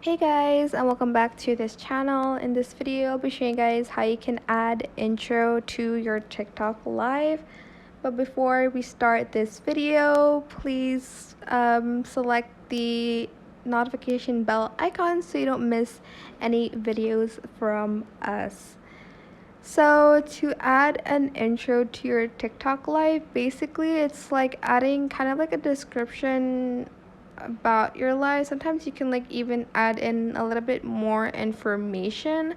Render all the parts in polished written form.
Hey guys, and welcome back to this channel. In this video, I'll be showing you guys how you can add intro to your TikTok live. But before we start this video, please select the notification bell icon so you don't miss any videos from us. So to add an intro to your TikTok live, basically it's like adding kind of like a description about your life. Sometimes you can like even add in a little bit more information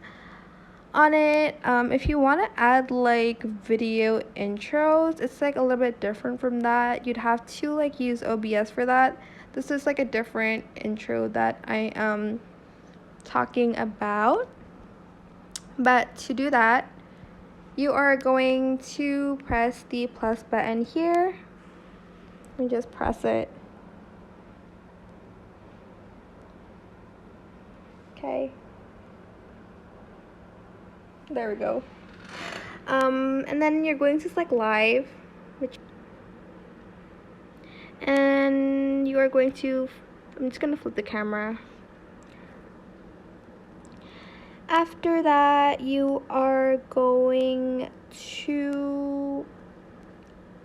on it. If you want to add like video intros, it's like a little bit different from that. You'd have to like use OBS for that. This is like a different intro that I am talking about. But to do that, you are going to press the plus button here. Let me just press it. Okay. There we go. And then you're going to select live, and you are going to, I'm just going to flip the camera. After that, you are going to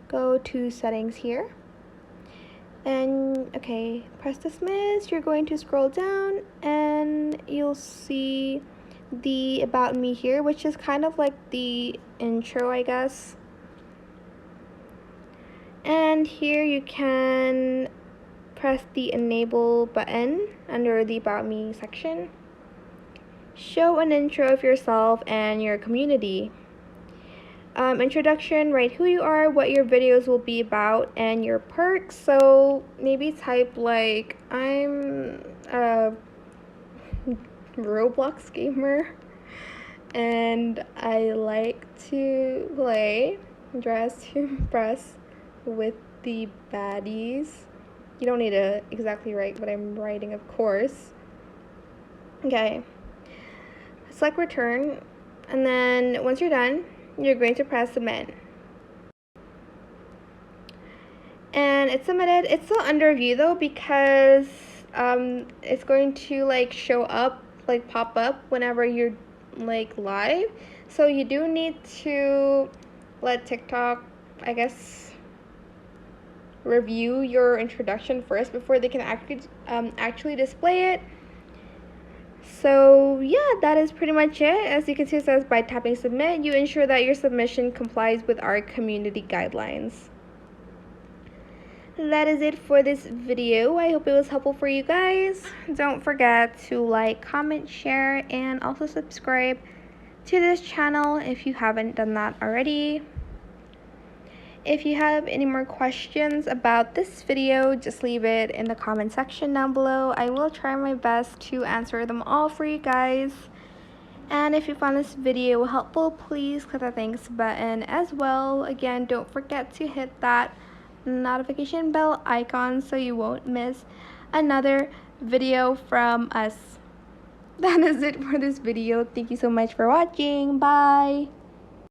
go to settings here. And okay, press dismiss. You're going to scroll down and you'll see the about me here, which is kind of like the intro, I guess. And here you can press the enable button under the about me section. Show an intro of yourself and your community. Introduction, write who you are, what your videos will be about, and your perks. So maybe type like, I'm a Roblox gamer and I like to play Dress to Impress with the baddies. You don't need to exactly write what I'm writing, of course. Okay. Select return, and then once you're done, you're going to press submit. And it's submitted. It's still under view though because it's going to like show up, like pop up whenever you're like live. So you do need to let TikTok, I guess, review your introduction first before they can actually display it. So yeah, that is pretty much it. As you can see, it says by tapping submit, you ensure that your submission complies with our community guidelines. That is it for this video. I hope it was helpful for you guys. Don't forget to like, comment, share, and also subscribe to this channel if you haven't done that already. If you have any more questions about this video, just leave it in the comment section down below. I will try my best to answer them all for you guys. And if you found this video helpful, please click the thanks button as well. Again, don't forget to hit that notification bell icon so you won't miss another video from us. That is it for this video. Thank you so much for watching. Bye.